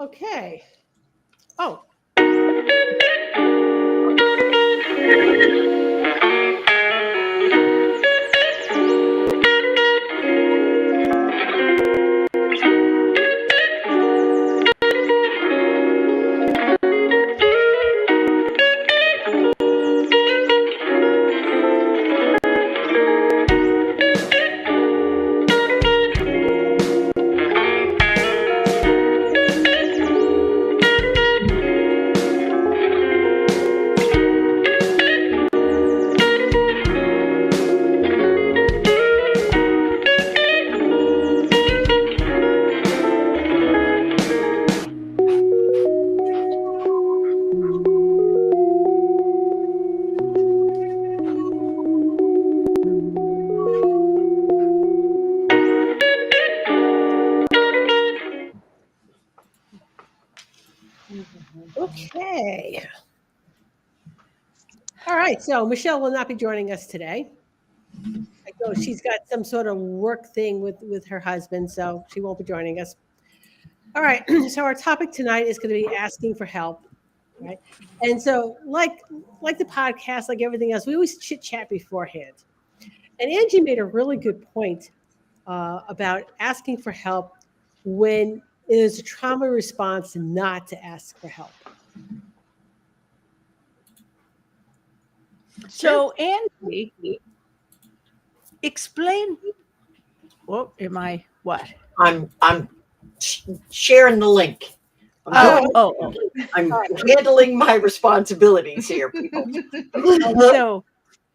Okay. Oh, okay. All right. So Michelle will not be joining us today. I know she's got some sort of work thing with her husband, so she won't be joining us. All right. So our topic tonight is going to be asking for help, right? And so, like the podcast, like everything else, we always chit chat beforehand. And Angie made a really good point about asking for help when it is a trauma response not to ask for help. So, Angie, explain. What am I? What? I'm sharing the link. Oh. I'm handling my responsibilities here, people. So,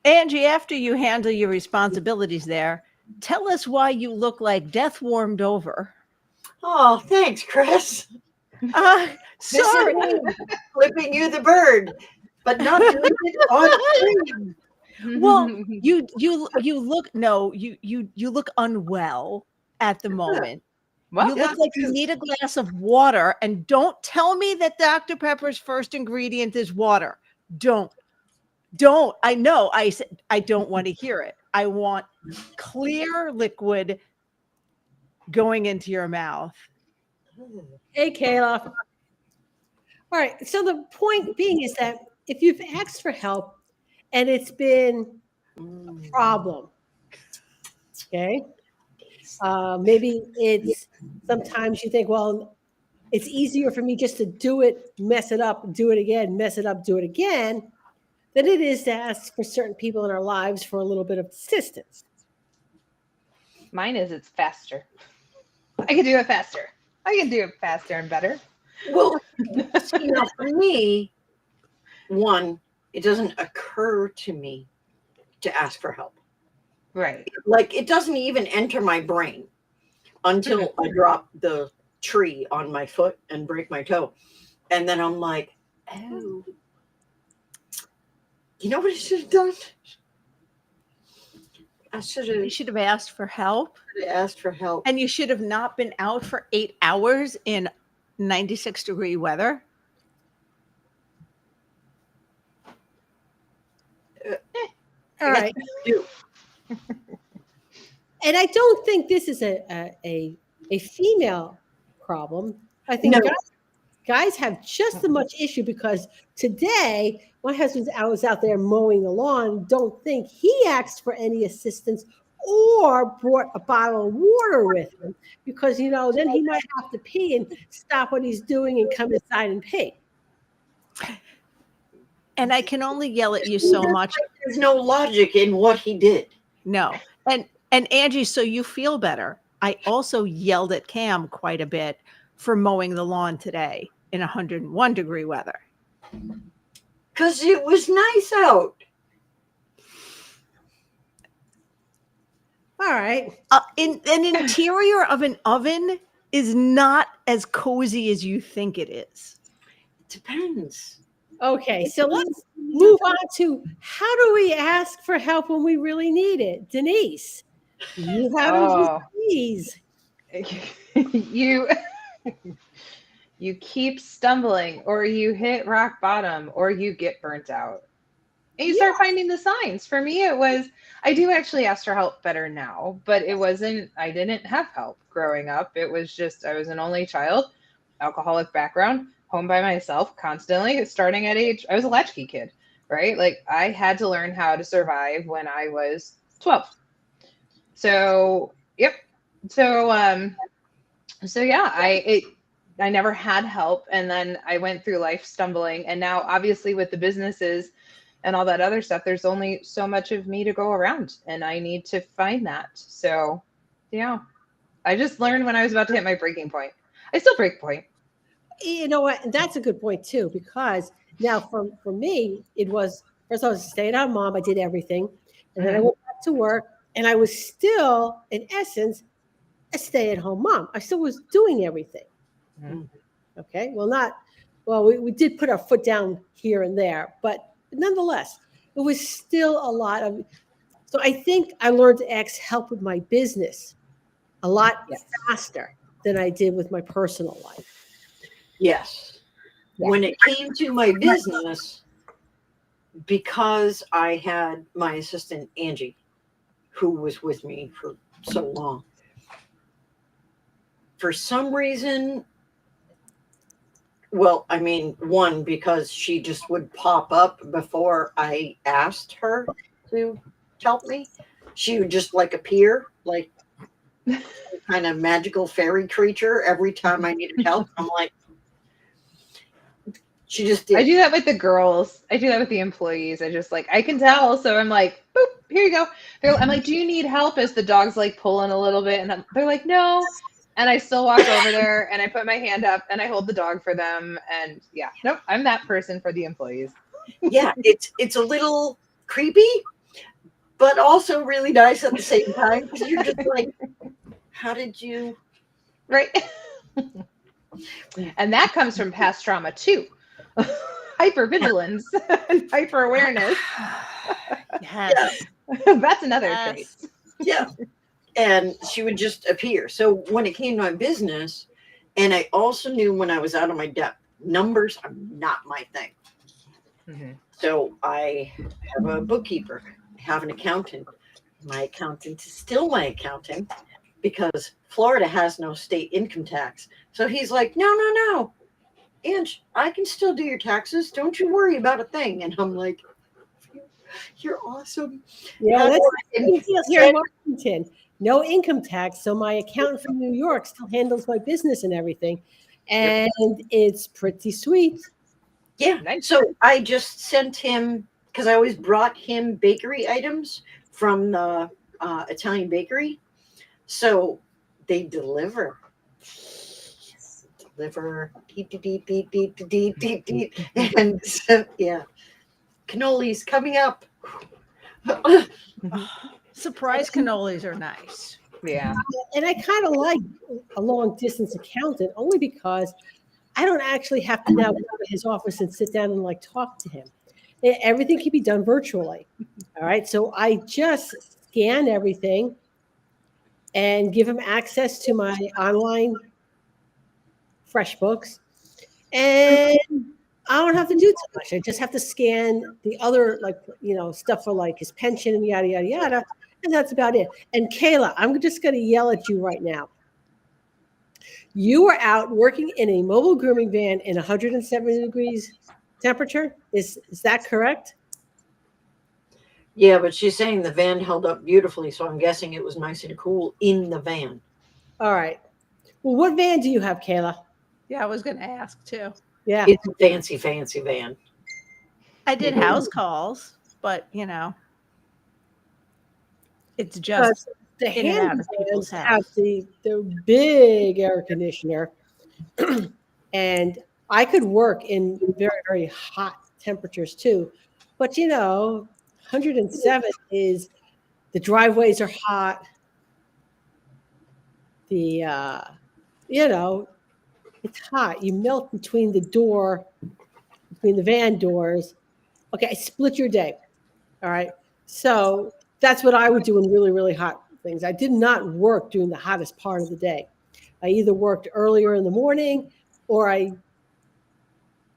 Angie, after you handle your responsibilities there, tell us why you look like death warmed over. Oh, thanks, Chris. Sorry. Flipping you the bird, but not doing it on screen. Well, you look unwell at the moment. Well, You look like you need a glass of water, and don't tell me that Dr. Pepper's first ingredient is water. Don't. I know. I said I don't want to hear it. I want clear liquid going into your mouth. Hey, Kayla. All right. So the point being is that if you've asked for help and it's been a problem, okay, maybe it's sometimes you think, well, it's easier for me just to do it, mess it up, do it again, mess it up, do it again, than it is to ask for certain people in our lives for a little bit of assistance. mine is it's faster. I can do it faster. I can do it faster and better. Well, for me, one, it doesn't occur to me to ask for help. Right. Like it doesn't even enter my brain until I drop the tree on my foot and break my toe. And then I'm like, oh, you know what I should have done? You should have asked for help. Asked for help. And you should have not been out for 8 hours in 96-degree weather. All right. And I don't think this is a female problem. I think guys have just as much issue because today my husband was out there mowing the lawn. Don't think he asked for any assistance or brought a bottle of water with him because then he might have to pee and stop what he's doing and come inside and pee. And I can only yell at you so much. There's no logic in what he did. No. And Angie, so you feel better. I also yelled at Cam quite a bit for mowing the lawn today in 101-degree weather. Because it was nice out. All right. An interior of an oven is not as cozy as you think it is. Depends. Okay, so let's move on to how do we ask for help when we really need it? Denise, you have a disease. You keep stumbling, or you hit rock bottom, or you get burnt out. And you start finding the signs. For me, it was, I do actually ask for help better now, but I didn't have help growing up. It was just, I was an only child. alcoholic background, home by myself constantly, starting at I was a latchkey kid, right? Like I had to learn how to survive when I was 12. So, yep. So yeah, I never had help, and then I went through life stumbling, and now obviously with the businesses and all that other stuff, there's only so much of me to go around, and I need to find that. So, yeah, I just learned when I was about to hit my breaking point. I still break point. You know what? And that's a good point too, because now for me, it was first I was a stay-at-home mom. I did everything, and then I went back to work, and I was still, in essence, a stay-at-home mom. I still was doing everything. Mhm. Okay. Well, we did put our foot down here and there, but nonetheless, it was still a lot of. So I think I learned to ask help with my business a lot Yes. faster than I did with my personal life. Yes. Yeah. When it came to my business, because I had my assistant Angie, who was with me for so long, for some reason, well, I mean, one, because she just would pop up before I asked her to help me. She would just like appear like some kind of magical fairy creature every time I needed help. I'm like, she just did. I do that with the girls. I do that with the employees. I just like, I can tell. So I'm like, boop, here you go. I'm like, do you need help? As the dog's like pulling a little bit. And they're like, no. And I still walk over there and I put my hand up and I hold the dog for them. And yeah, nope, I'm that person for the employees. Yeah, it's a little creepy, but also really nice at the same time, because you're just like, how did you? Right. And that comes from past trauma too. Hypervigilance and hyper awareness. Yes. That's another Yes. trait. Yeah. And she would just appear. So when it came to my business, and I also knew when I was out of my depth, numbers are not my thing. Mhm. So I have a bookkeeper, I have an accountant. My accountant is still my accountant because Florida has no state income tax. So he's like, no. Ange, I can still do your taxes. Don't you worry about a thing. And I'm like, you're awesome. Yeah, How that's do I the big deal here in Washington. No income tax, so my accountant from New York still handles my business and everything, and it's pretty sweet. Yeah. Nice. So I just sent him, because I always brought him bakery items from the Italian bakery. So they deliver. Deep, deep, deep, deep, deep, deep, deep, deep. And so, yeah. Cannolis coming up. Surprise cannolis are nice. Yeah. And I kind of like a long distance accountant only because I don't actually have to now go to his office and sit down and like talk to him. Everything can be done virtually. All right. So I just scan everything and give him access to my online FreshBooks. And I don't have to do too much. I just have to scan the other, like, stuff for like his pension and yada, yada, yada. And that's about it. And Kayla, I'm just going to yell at you right now. You were out working in a mobile grooming van in 170 degrees temperature. Is that correct? Yeah, but she's saying the van held up beautifully. So I'm guessing it was nice and cool in the van. All right. Well, what van do you have, Kayla? Yeah, I was going to ask too. Yeah. It's a fancy, fancy van. I did Mhm. house calls, but it's just The in and out hand of people's vans have house. the big air conditioner, and I could work in very, very hot temperatures too. But 107 is the driveways are hot. The it's hot. You melt between the van doors. Okay, split your day. All right. So that's what I would do in really, really hot things. I did not work during the hottest part of the day. I either worked earlier in the morning or I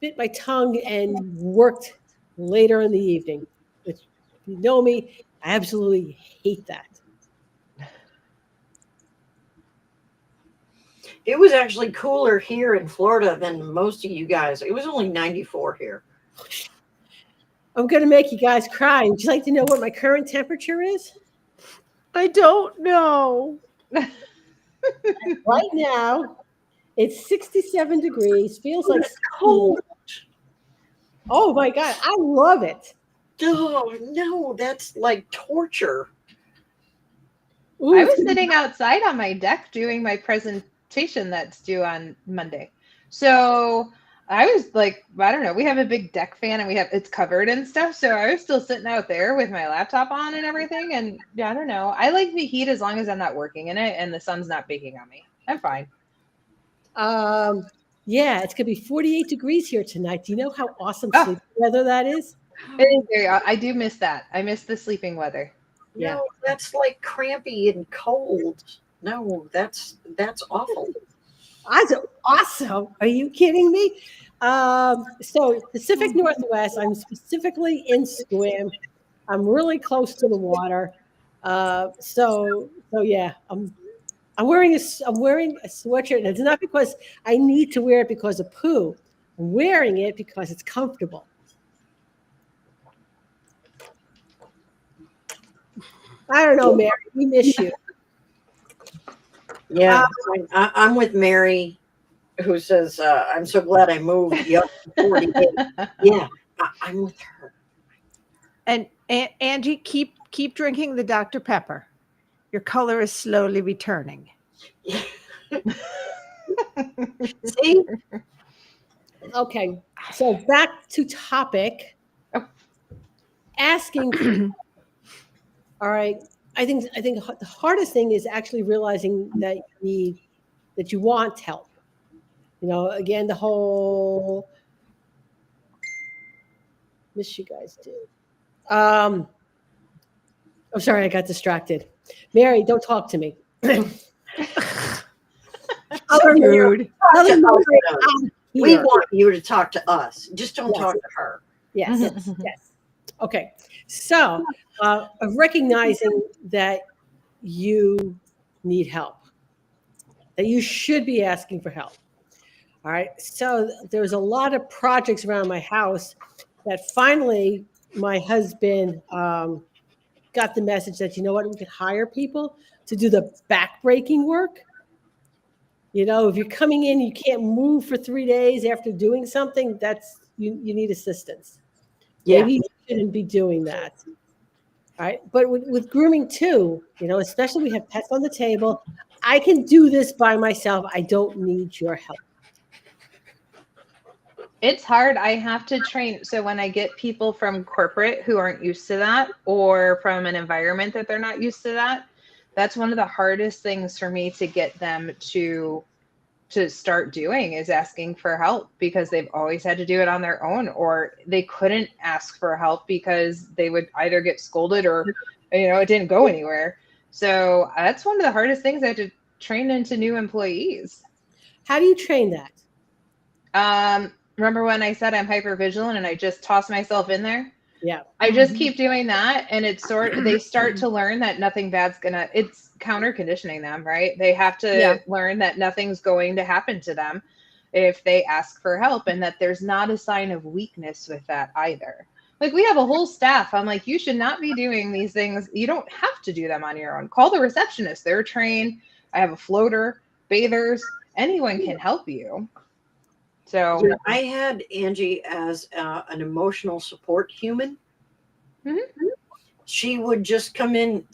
bit my tongue and worked later in the evening. Which, if you know me, I absolutely hate that. It was actually cooler here in Florida than most of you guys. It was only 94 here. I'm going to make you guys cry. Would you like to know what my current temperature is? I don't know. Right now, it's 67 degrees. Feels like Cold. Oh my God, I love it. Oh, no, that's like torture. Ooh, I was sitting outside on my deck doing my presentation that's due on Monday. So I was like, I don't know, we have a big deck fan and it's covered and stuff. So I was still sitting out there with my laptop on and everything. And yeah, I don't know. I like the heat as long as I'm not working in it and the sun's not baking on me. I'm fine. Yeah, it's gonna be 48 degrees here tonight. Do you know how awesome Oh. sleep weather that is? It is very, I do miss that. I miss the sleeping weather. Yeah. No, that's like crampy and cold. No, that's awful. That's awesome. Are you kidding me? So Pacific Northwest, I'm specifically in Squim. I'm really close to the water. So yeah, I'm wearing a sweatshirt, and it's not because I need to wear it because of poo. I'm wearing it because it's comfortable. I don't know, Mary. We miss you. Yeah, I'm with Mary, who says, I'm so glad I moved. Yep, 48. Yeah, I'm with her. And Angie, keep drinking the Dr. Pepper. Your color is slowly returning. See? Okay, so back to topic. Oh. Asking. All right. I think the hardest thing is actually realizing that you want help. You know, again, the whole miss you guys do. I'm sorry, I got distracted. Mary, don't talk to me. Rude. We want you to talk to us. Just don't Yes. talk to her. Yes, yes. Okay. So, recognizing that you need help, that you should be asking for help. All right. So, there's a lot of projects around my house that finally my husband got the message that, you know what, we could hire people to do the backbreaking work. You know, if you're coming in, you can't move for 3 days after doing something, you need assistance. Yeah. Maybe you shouldn't be doing that. All right. But with grooming too, you know, especially we have pets on the table. I can do this by myself. I don't need your help. It's hard. I have to train. So when I get people from corporate who aren't used to that, or from an environment that they're not used to that, that's one of the hardest things for me to get them to start doing, is asking for help, because they've always had to do it on their own, or they couldn't ask for help because they would either get scolded or, you know, it didn't go anywhere. So that's one of the hardest things I have to train into new employees. How do you train that? Remember when I said I'm hyper vigilant and I just toss myself in there? Yeah. I just keep doing that, and it's they start to learn that nothing bad's it's counter conditioning them, right? They have to learn that nothing's going to happen to them if they ask for help, and that there's not a sign of weakness with that either. Like, we have a whole staff. I'm like, you should not be doing these things. You don't have to do them on your own. Call the receptionist. They're trained. I have a floater, bathers. Anyone can help you. So I had Angie as an emotional support human. Mm-hmm. She would just come in,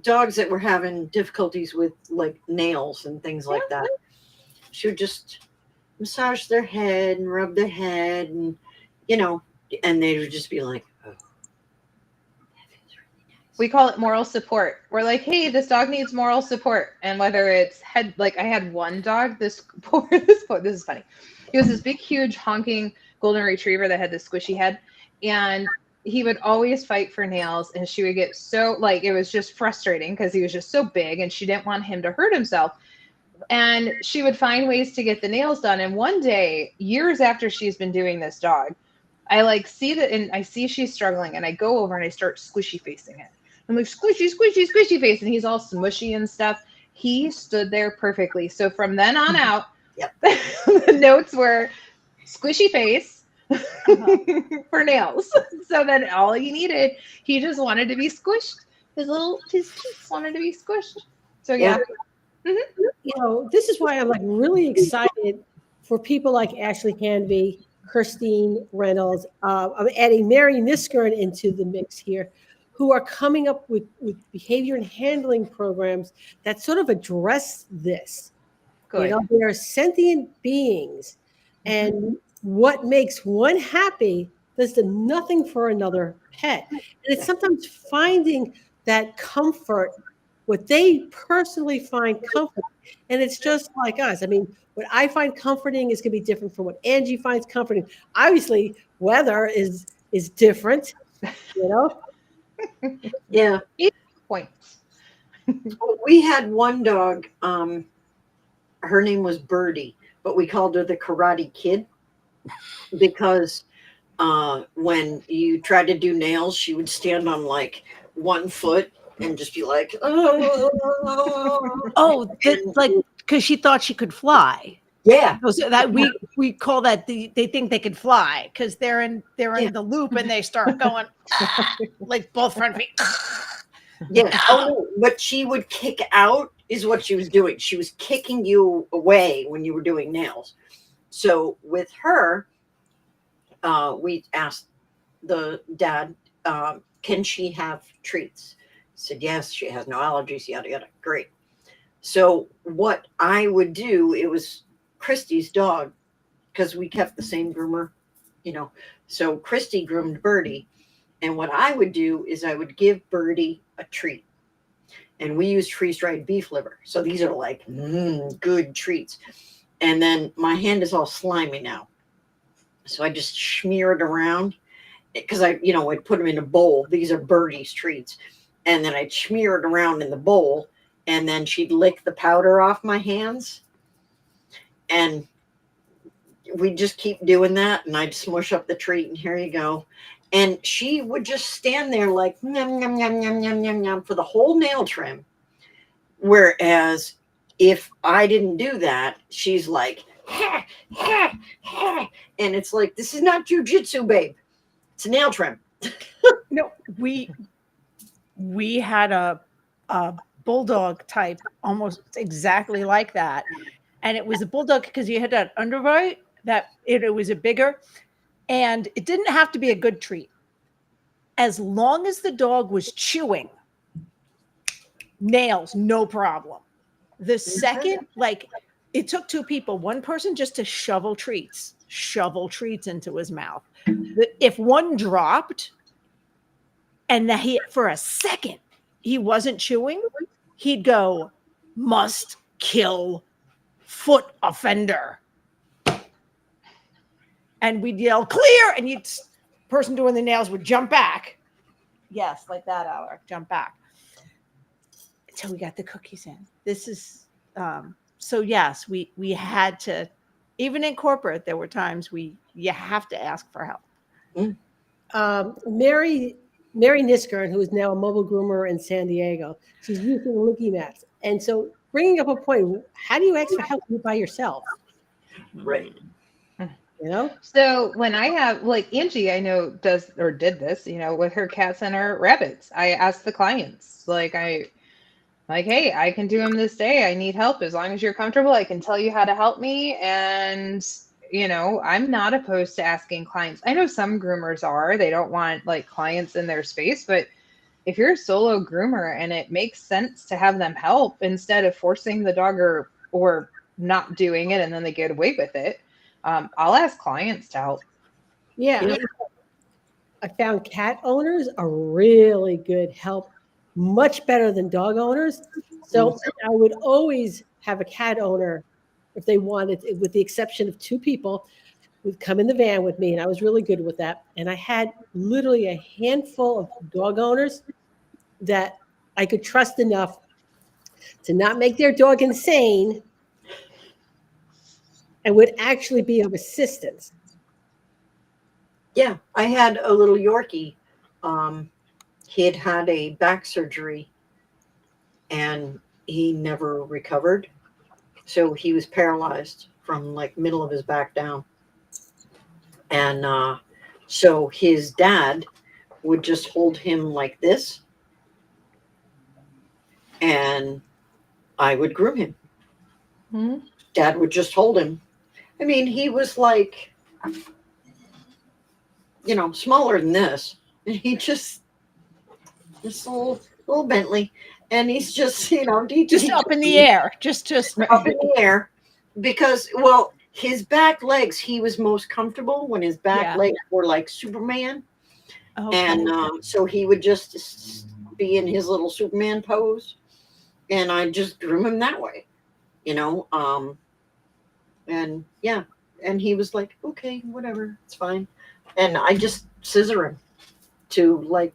dogs that were having difficulties with like nails and things like that. She would just massage their head and rub their head, and you know, and they would just be like, oh. We call it moral support. We're like, hey, this dog needs moral support. And whether it's head, like I had one dog, this is funny. He was this big, huge, honking golden retriever that had this squishy head. And he would always fight for nails. And she would get so, like, it was just frustrating because he was just so big and she didn't want him to hurt himself. And she would find ways to get the nails done. And one day, years after she's been doing this dog, I like see that, and I see she's struggling, and I go over and I start squishy facing it. I'm like, squishy, squishy, squishy face. And he's all smushy and stuff. He stood there perfectly. So from then on out, Yep. the notes were squishy face for nails. So then all he needed, he just wanted to be squished. His cheeks wanted to be squished. So yeah. You know, this is why I'm like really excited for people like Ashley Hanvey, Christine Reynolds. I'm adding Mary Niskern into the mix here, who are coming up with behavior and handling programs that sort of address this. Good. You know, they're sentient beings, and what makes one happy does nothing for another pet. And it's sometimes finding that comfort, what they personally find comfort. And it's just like us. I mean, what I find comforting is going to be different from what Angie finds comforting. Obviously, weather is different, you know. Yeah. Points. We had one dog. Her name was Birdie, but we called her the Karate Kid because when you tried to do nails, she would stand on like one foot and just be like, Oh, like because she thought she could fly. yeah, So that we call that they think they can fly because they're in the loop and they start going like both front feet. yeah. Oh, but she would kick out is what she was doing. She was kicking you away when you were doing nails. So with her, we asked the dad, can she have treats? He said, yes, she has no allergies, yada, yada. Great. So what I would do, it was Christy's dog, because we kept the same groomer, you know. So Christy groomed Birdie. And what I would do is I would give Birdie a treat. And we use freeze-dried beef liver. So these are like good treats. And then my hand is all slimy now. So I just smear it around because I'd put them in a bowl. These are Birdie's treats. And then I'd smear it around in the bowl. And then she'd lick the powder off my hands. And we'd just keep doing that. And I'd smush up the treat and here you go. And she would just stand there like yum, yum, yum, yum, yum, yum, yum for the whole nail trim. Whereas if I didn't do that, she's like, ha, ha, ha. And it's like, this is not jujitsu, babe. It's a nail trim. No, we had a bulldog type almost exactly like that. And it was a bulldog because you had that underbite that it was a bigger. And it didn't have to be a good treat. As long as the dog was chewing nails, no problem. The second, like it took two people, one person just to shovel treats into his mouth. If one dropped and for a second, he wasn't chewing, he'd go, must kill foot offender. And we'd yell, clear, and person doing the nails would jump back. Yes, like that, Alec, jump back. Until we got the cookies in. This is, so yes, we had to, even in corporate, there were times you have to ask for help. Mary Niskern, who is now a mobile groomer in San Diego, she's using Looky Mats. And so bringing up a point, how do you ask for help by yourself? Right. You know? So when I have like Angie, I know does or did this, with her cats and her rabbits. I ask the clients, hey, I can do them this day. I need help. As long as you're comfortable, I can tell you how to help me. And I'm not opposed to asking clients. I know some groomers are. They don't want like clients in their space, but if you're a solo groomer and it makes sense to have them help instead of forcing the dog or not doing it and then they get away with it. I'll ask clients to help. Yeah. I found cat owners are really good help, much better than dog owners. So I would always have a cat owner if they wanted, with the exception of two people, would come in the van with me. And I was really good with that. And I had literally a handful of dog owners that I could trust enough to not make their dog insane and would actually be of assistance. Yeah, I had a little Yorkie. He had a back surgery, and he never recovered. So he was paralyzed from like middle of his back down. And so his dad would just hold him like this, and I would groom him. Hmm? Dad would just hold him. I mean, he was like, smaller than this. And he just this little Bentley. And he's just, Just up in the air. Just up in the air. Because, well, his back legs, he was most comfortable when his back Yeah. legs were like Superman. Okay. And so he would just be in his little Superman pose. And I just groom him that way, and yeah. And he was like, okay, whatever, it's fine. And I just scissor him to like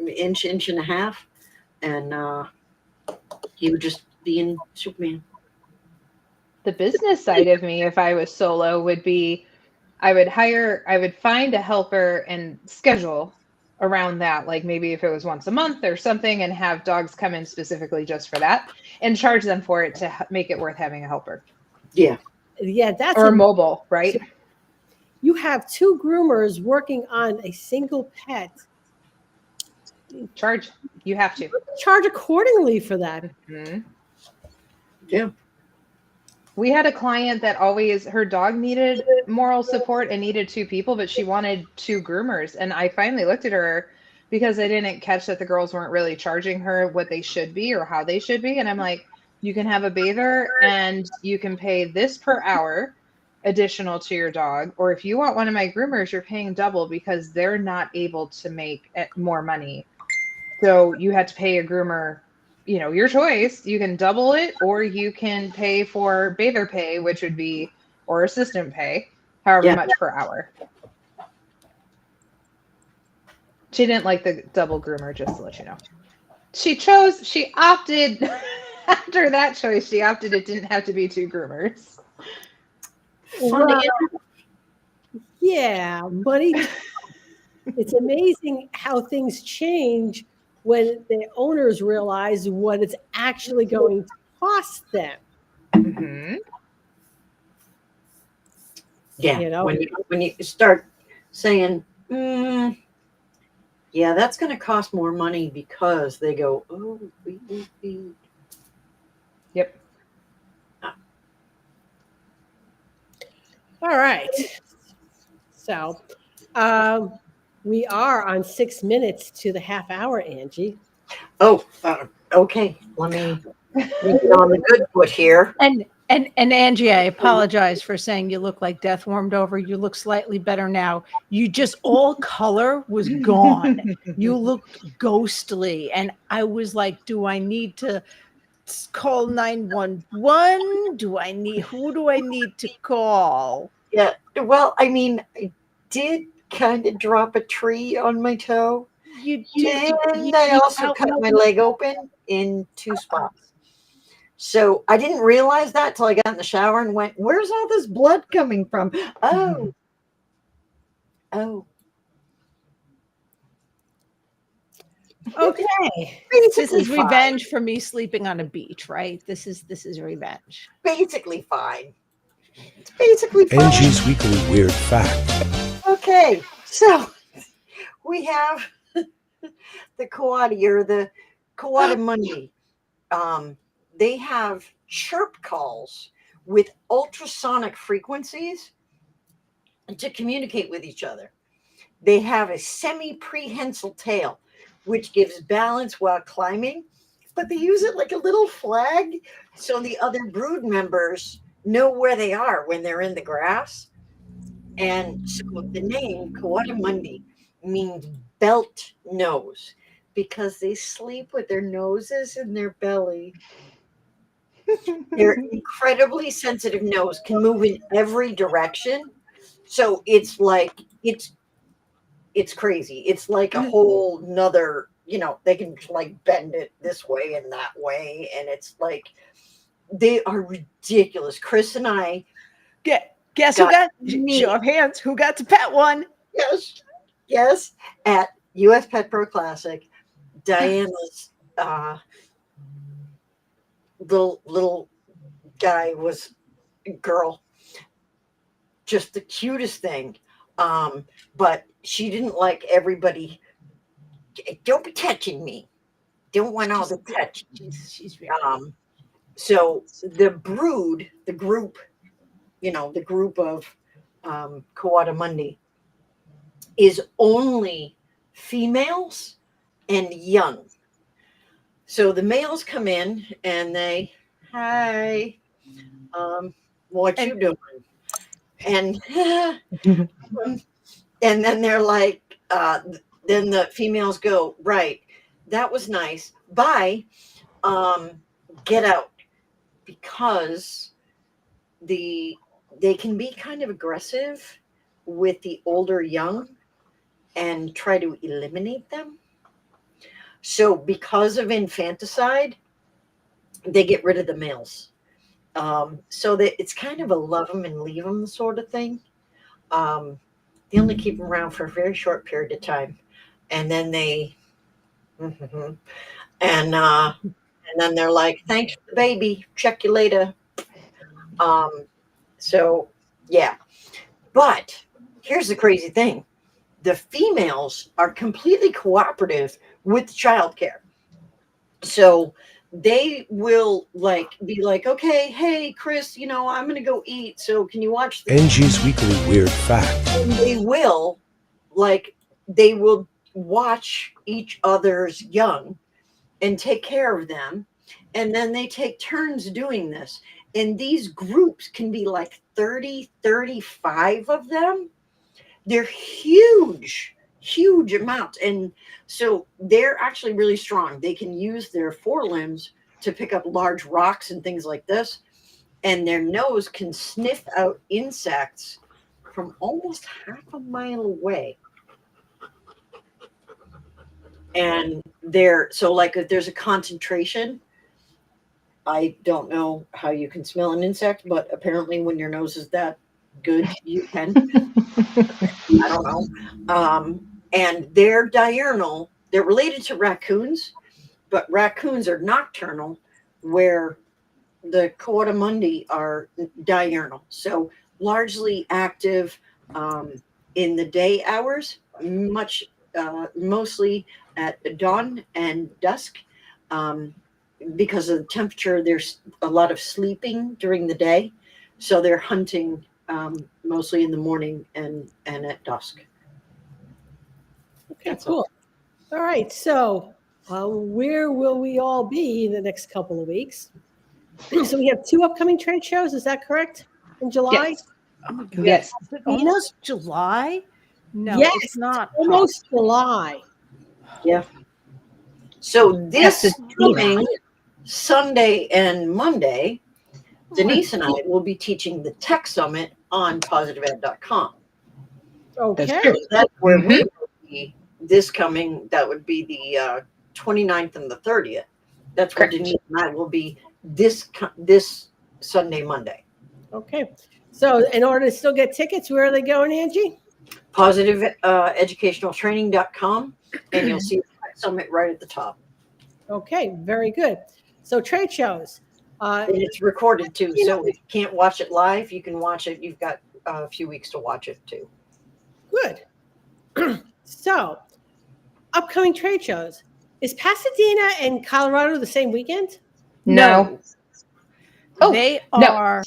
inch and a half. And he would just be in Superman. The business side of me, if I was solo, would be I would find a helper and schedule around that. Like maybe if it was once a month or something, and have dogs come in specifically just for that and charge them for it to make it worth having a helper. Yeah. Yeah, that's Or mobile, right? you have two groomers working on a single pet. Charge. You have to. Charge accordingly for that. Mhm. Yeah. We had a client that her dog needed moral support and needed two people, but she wanted two groomers. And I finally looked at her because I didn't catch that the girls weren't really charging her what they should be or how they should be. And I'm like, you can have a bather and you can pay this per hour additional to your dog. Or if you want one of my groomers, you're paying double because they're not able to make more money. So you had to pay a groomer, your choice. You can double it, or you can pay for bather pay, which would be, or assistant pay, however much per hour. She didn't like the double groomer, just to let you know. She opted, after that choice, it didn't have to be two groomers. Funny. Yeah, money. It's amazing how things change when the owners realize what it's actually going to cost them. Mm-hmm. Yeah. When you start saying, yeah, that's going to cost more money, because they go, oh, we. Yep. All right. So we are on 6 minutes to the half hour, Angie. Oh, okay. Let me get on the good foot here. And Angie, I apologize for saying you look like death warmed over. You look slightly better now. You just, all color was gone. You looked ghostly. And I was like, do I need to call 911? Who do I need to call? Yeah. Well, I mean, I did kind of drop a tree on my toe. You did. And I also cut my leg open in 2 spots. So I didn't realize that till I got in the shower and went, where's all this blood coming from? Oh. Okay. This is revenge for me sleeping on a beach, right? This is revenge. Basically fine. It's basically fine. Angie's Weekly Weird Fact. Okay, so we have the Coati, or the Coatimundi. They have chirp calls with ultrasonic frequencies to communicate with each other. They have a semi-prehensile tail, which gives balance while climbing, but they use it like a little flag so the other brood members know where they are when they're in the grass. And so the name Coatimundi means belt nose, because they sleep with their noses in their belly. Their incredibly sensitive nose can move in every direction. So it's like, it's crazy. It's like a whole nother, they can like bend it this way and that way. And it's like, they are ridiculous. Chris and I. Guess who got, show of hands, who got to pet one? Yes. At US Pet Pro Classic, Diana's little guy was girl, just the cutest thing. But she didn't like everybody. Don't be touching me. Don't want all the touch. She's very So the brood, the group, the group of Coatamundi is only females and young. So the males come in and they, hi, what you doing? And and then they're like, then the females go, right, that was nice. Bye. Get out. Because they can be kind of aggressive with the older young and try to eliminate them. So because of infanticide, they get rid of the males. So that it's kind of a love them and leave them sort of thing. They only keep them around for a very short period of time, and then and then they're like, "Thanks for the baby. Check you later." So yeah, but here's the crazy thing: the females are completely cooperative with childcare. So they will be like, okay, hey Chris, I'm gonna go eat. So can you watch this? Angie's Weekly Weird Fact. And they will watch each other's young and take care of them. And then they take turns doing this. And these groups can be like 30, 35 of them. They're huge amounts. And so they're actually really strong. They can use their forelimbs to pick up large rocks and things like this. And their nose can sniff out insects from almost half a mile away. And if there's a concentration, I don't know how you can smell an insect, but apparently when your nose is that good, you can. I don't know. And they're diurnal. They're related to raccoons, but raccoons are nocturnal, where the Coatamundi are diurnal. So largely active in the day hours, mostly at dawn and dusk. Because of the temperature, there's a lot of sleeping during the day. So they're hunting mostly in the morning and at dusk. Okay, cool. All right. So where will we all be in the next couple of weeks? So we have 2 upcoming trade shows. Is that correct? In July? Yes. Oh my God. Yes. Is it almost July? No, Yes, it's not. Almost July. Yeah. So this Yes, coming Sunday and Monday, Denise and I will be teaching the Tech Summit on positiveed.com. Okay. That's true. That's where we will be this coming. That would be the 29th and the 30th. That's where Correct. Denise and I will be this Sunday, Monday. Okay. So in order to still get tickets, where are they going, Angie? PositiveEducationalTraining.com, and you'll see the Tech Summit right at the top. Okay, very good. So trade shows. And it's recorded too, so if you can't watch it live, you can watch it. You've got a few weeks to watch it too. Good. So, upcoming trade shows. Is Pasadena and Colorado the same weekend? No. Oh, They no. are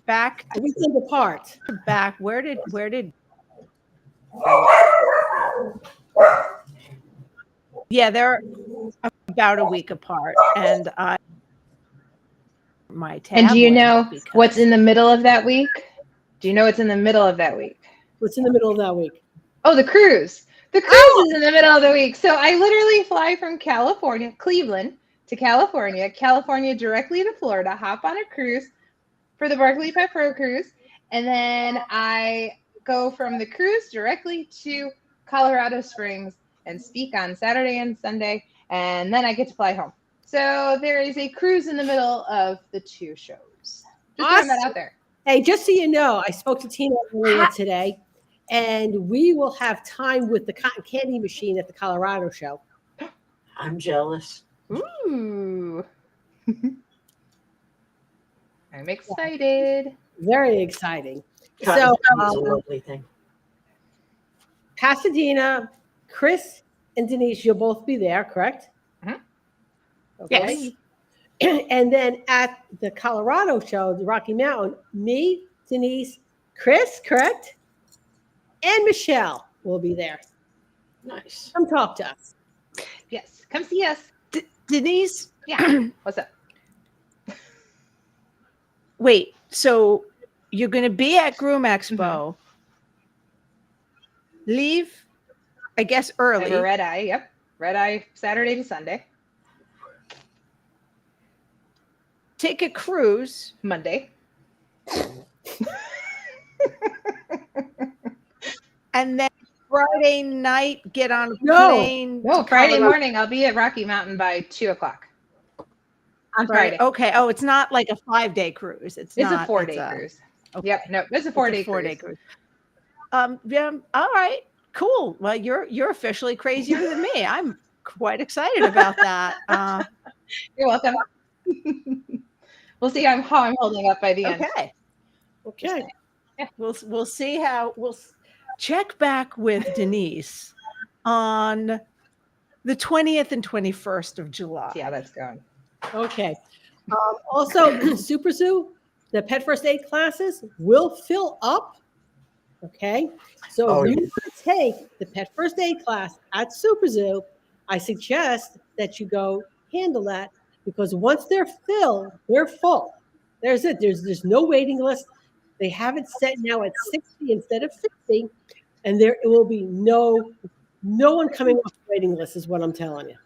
back A weekend apart. to back. Where did Yeah, they're about a week apart. And my tablet. And do you know because- what's in the middle of that week? Do you know what's in the middle of that week? What's in the middle of that week? Oh, the cruise. The cruise is in the middle of the week. So I literally fly from California, Cleveland, to California directly to Florida, hop on a cruise for the Barkley Pet Pro cruise. And then I go from the cruise directly to Colorado Springs and speak on Saturday and Sunday. And then I get to fly home. So there is a cruise in the middle of the 2 shows. Just throwing that out there. Hey, just so you know, I spoke to Tina earlier today, and we will have time with the cotton candy machine at the Colorado show. I'm jealous. Ooh. I'm excited. Very exciting. Cotton So, candy is a lovely thing. Pasadena, Chris and Denise, you'll both be there, correct? Mhm. Okay. And then at the Colorado show, the Rocky Mountain, me, Denise, Chris, correct? And Michelle will be there. Nice. Come talk to us. Yes, come see us. Denise, Yeah. What's up? wait, so you're going to be at Groom Expo. Leave, I guess, I have a early. red eye. Yep. Red eye Saturday to Sunday. Take a cruise. Monday. And then Friday night, get on a No. plane. No, to Friday Colorado. morning. I'll be at Rocky Mountain by 2:00 on Friday. Okay. Oh, it's not like a 5-day cruise. It's It's not. a 4-day cruise. Yep. No, it's a 4-day cruise. Yeah. All right. Cool. Well, you're officially crazier than me. I'm quite excited about that. You're welcome. We'll see how I'm holding up by the end. Okay. Okay. We'll see how check back with Denise on the 20th and 21st of July. See how that's going. Okay. Also, Super Zoo, the pet first aid classes will fill up. Okay. So Oh, if you yeah. want to take the pet first aid class at Super Zoo, I suggest that you go handle that because once they're filled, they're full. There's it. There's no waiting list. They have it set now at 60 instead of 50, and there will be no one coming off the waiting list is what I'm telling you.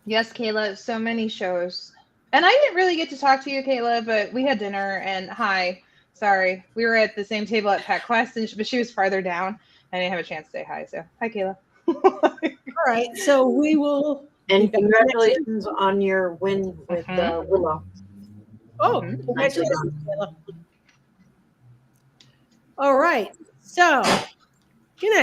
Yes, Kayla, so many shows. And I didn't really get to talk to you, Kayla, but we had dinner and hi. Sorry. We were at the same table at Pet Quest, but she was farther down. I didn't have a chance to say hi. So, hi, Kayla. All right. So we will. And congratulations on your win with Willow. Oh, Mhm. congratulations, Kayla. All right. So, good night.